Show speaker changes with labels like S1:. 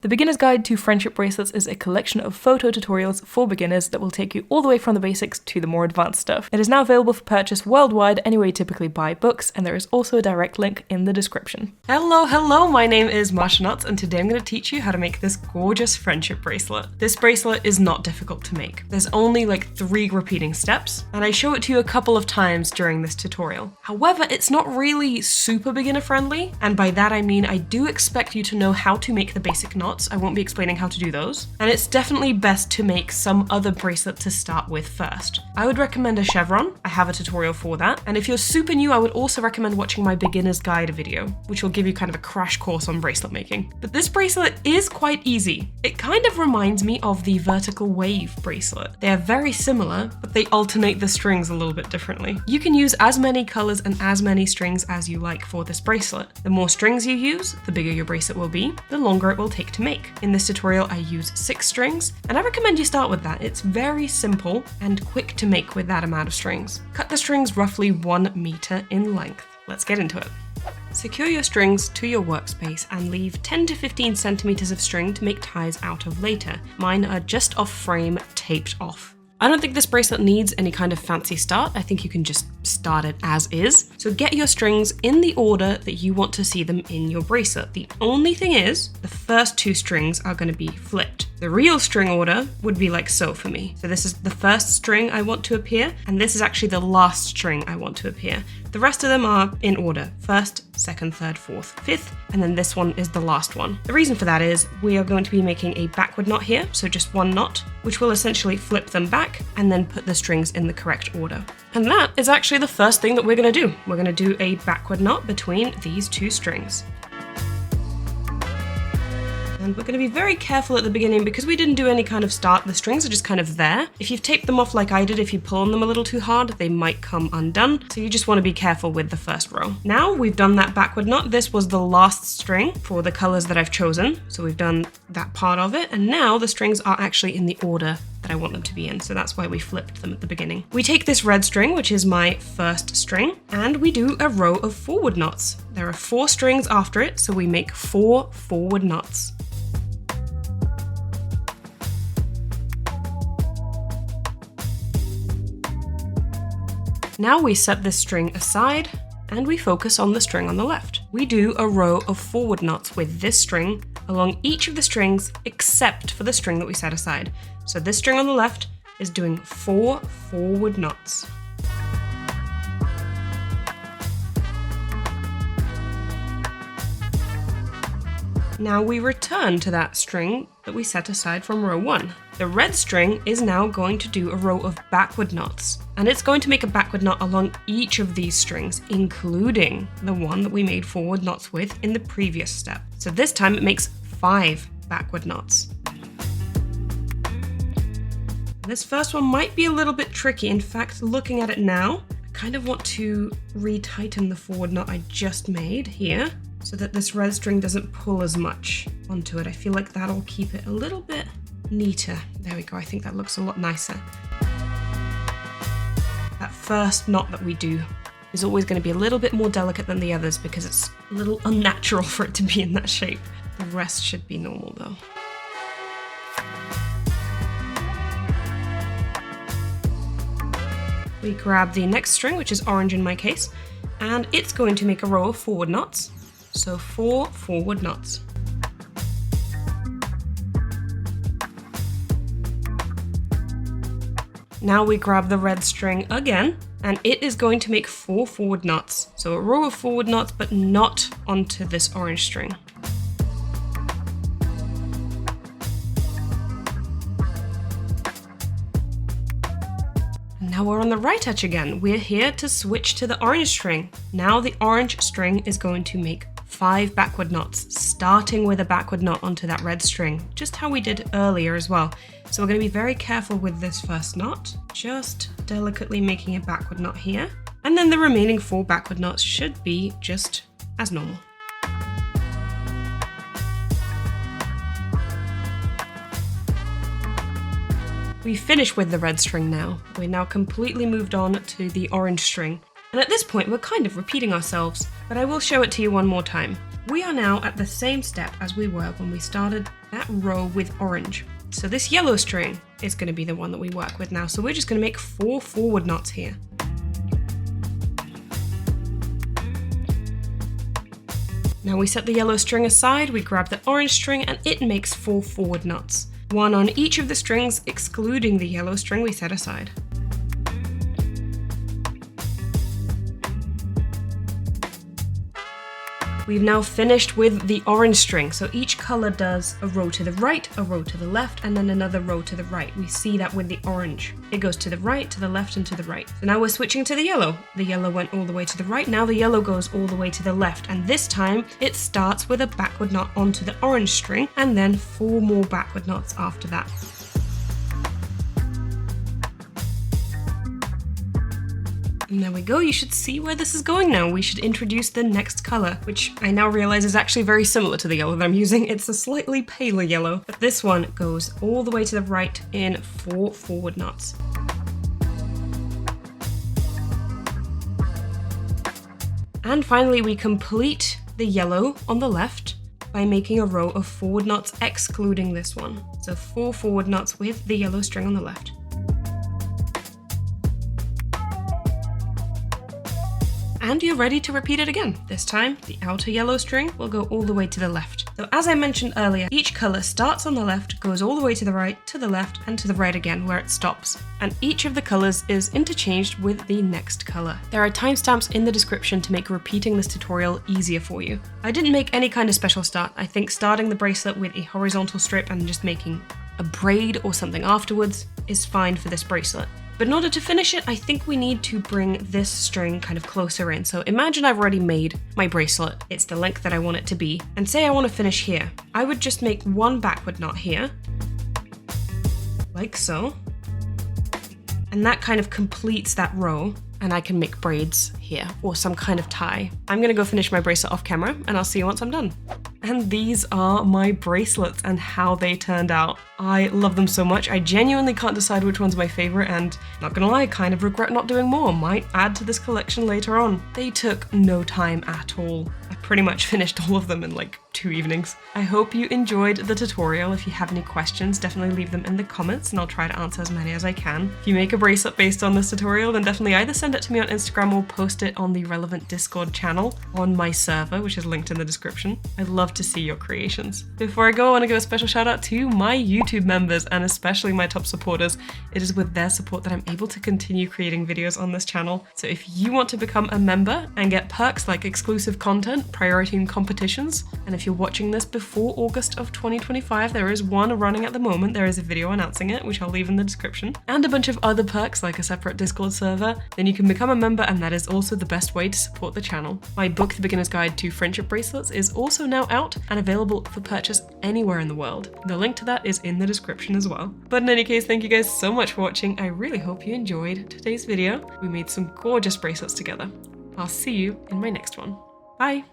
S1: The Beginner's Guide to Friendship Bracelets is a collection of photo tutorials for beginners that will take you all the way from the basics to the more advanced stuff. It is now available for purchase worldwide anywhere you typically buy books, and there is also a direct link in the description. Hello, my name is Masha, and today I'm going to teach you how to make this gorgeous friendship bracelet. This bracelet is not difficult to make. There's only like 3 repeating steps, and I show it to you a couple of times during this tutorial. However, it's not really super beginner friendly, and by that I mean I do expect you to know how to make the basic knots. I won't be explaining how to do those. And it's definitely best to make some other bracelet to start with first. I would recommend a chevron. I have a tutorial for that. And if you're super new, I would also recommend watching my beginner's guide video, which will give you kind of a crash course on bracelet making. But this bracelet is quite easy. It kind of reminds me of the vertical wave bracelet. They are very similar, but they alternate the strings a little bit differently. You can use as many colors and as many strings as you like for this bracelet. The more strings you use, the bigger your bracelet will be, the longer it will take to make. In this tutorial, I use 6 strings, and I recommend you start with that. It's very simple and quick to make with that amount of strings. Cut the strings roughly 1 meter in length. Let's get into it. Secure your strings to your workspace and leave 10 to 15 centimeters of string to make ties out of later. Mine are just off frame, taped off. I don't think this bracelet needs any kind of fancy start. I think you can just start it as is. So get your strings in the order that you want to see them in your bracelet. The only thing is, the first 2 strings are going to be flipped. The real string order would be like so for me. So this is the first string I want to appear, and this is actually the last string I want to appear. The rest of them are in order: 1st, 2nd, 3rd, 4th, 5th, and then this one is the last one. The reason for that is we are going to be making a backward knot here, so just 1 knot, which will essentially flip them back and then put the strings in the correct order. And that is actually the first thing that we're going to do. We're going to do a backward knot between these 2 strings. And we're going to be very careful at the beginning because we didn't do any kind of start. The strings are just kind of there. If you've taped them off like I did, if you pull on them a little too hard, they might come undone. So you just want to be careful with the first row. Now we've done that backward knot. This was the last string for the colors that I've chosen. So we've done that part of it. And now the strings are actually in the order that I want them to be in. So that's why we flipped them at the beginning. We take this red string, which is my first string, and we do a row of forward knots. There are 4 strings after it, so we make 4 forward knots. Now we set this string aside and we focus on the string on the left. We do a row of forward knots with this string along each of the strings except for the string that we set aside. So this string on the left is doing 4 forward knots. Now we return to that string that we set aside from row 1. The red string is now going to do a row of backward knots, and it's going to make a backward knot along each of these strings, including the one that we made forward knots with in the previous step. So this time it makes 5 backward knots. This first one might be a little bit tricky. In fact, looking at it now, I kind of want to retighten the forward knot I just made here, so that this red string doesn't pull as much onto it. I feel like that'll keep it a little bit neater. There we go, I think that looks a lot nicer. That first knot that we do is always going to be a little bit more delicate than the others because it's a little unnatural for it to be in that shape. The rest should be normal though. We grab the next string, which is orange in my case, and it's going to make a row of forward knots. So 4 forward knots. Now we grab the red string again, and it is going to make 4 forward knots. So a row of forward knots, but not onto this orange string. Now we're on the right edge again. We're here to switch to the orange string. Now the orange string is going to make 5 backward knots, starting with a backward knot onto that red string, just how we did earlier as well. So we're going to be very careful with this first knot, just delicately making a backward knot here. And then the remaining 4 backward knots should be just as normal. We finish with the red string now. We're now completely moved on to the orange string. And at this point, we're kind of repeating ourselves, but I will show it to you one more time.
S2: We are now at the same step as we were when we started that row with orange. So this yellow string is going to be the one that we work with now. So we're just going to make 4 forward knots here. Now we set the yellow string aside, we grab the orange string, and it makes 4 forward knots. 1 on each of the strings, excluding the yellow string we set aside. We've now finished with the orange string, so each color does a row to the right, a row to the left, and then another row to the right. We see that with the orange. It goes to the right, to the left, and to the right. So now we're switching to the yellow. The yellow went all the way to the right, now the yellow goes all the way to the left, and this time it starts with a backward knot onto the orange string, and then 4 more backward knots after that. And there we go, you should see where this is going now. We should introduce the next color, which I now realize is actually very similar to the yellow that I'm using. It's a slightly paler yellow, but this one goes all the way to the right in 4 forward knots. And finally, we complete the yellow on the left by making a row of forward knots excluding this one. So 4 forward knots with the yellow string on the left. And you're ready to repeat it again. This time, the outer yellow string will go all the way to the left. So as I mentioned earlier, each color starts on the left, goes all the way to the right, to the left, and to the right again where it stops. And each of the colors is interchanged with the next color. There are timestamps in the description to make repeating this tutorial easier for you. I didn't make any kind of special start. I think starting the bracelet with a horizontal strip and just making a braid or something afterwards is fine for this bracelet. But in order to finish it, I think we need to bring this string kind of closer in. So imagine I've already made my bracelet. It's the length that I want it to be. And say I want to finish here. I would just make 1 backward knot here, like so. And that kind of completes that row. And I can make braids here or some kind of tie. I'm gonna go finish my bracelet off camera and I'll see you once I'm done. And these are my bracelets and how they turned out. I love them so much. I genuinely can't decide which one's my favorite, and not gonna lie, I kind of regret not doing more. Might add to this collection later on. They took no time at all. I pretty much finished all of them in like 2 evenings. I hope you enjoyed the tutorial. If you have any questions, definitely leave them in the comments and I'll try to answer as many as I can. If you make a bracelet based on this tutorial, then definitely either send it to me on Instagram or post it on the relevant Discord channel on my server, which is linked in the description. I'd love to see your creations. Before I go, I want to give a special shout out to my YouTube members and especially my top supporters. It is with their support that I'm able to continue creating videos on this channel. So if you want to become a member and get perks like exclusive content, priority in competitions, and if you're watching this before August of 2025, there is one running at the moment. There is a video announcing it, which I'll leave in the description, and a bunch of other perks like a separate Discord server, then you can become a member, and that is also the best way to support the channel. My book, The Beginner's Guide to Friendship Bracelets, is also now out and available for purchase anywhere in the world. The link to that is in the description as well. But in any case, thank you guys so much for watching. I really hope you enjoyed today's video. We made some gorgeous bracelets together. I'll see you in my next one. Bye!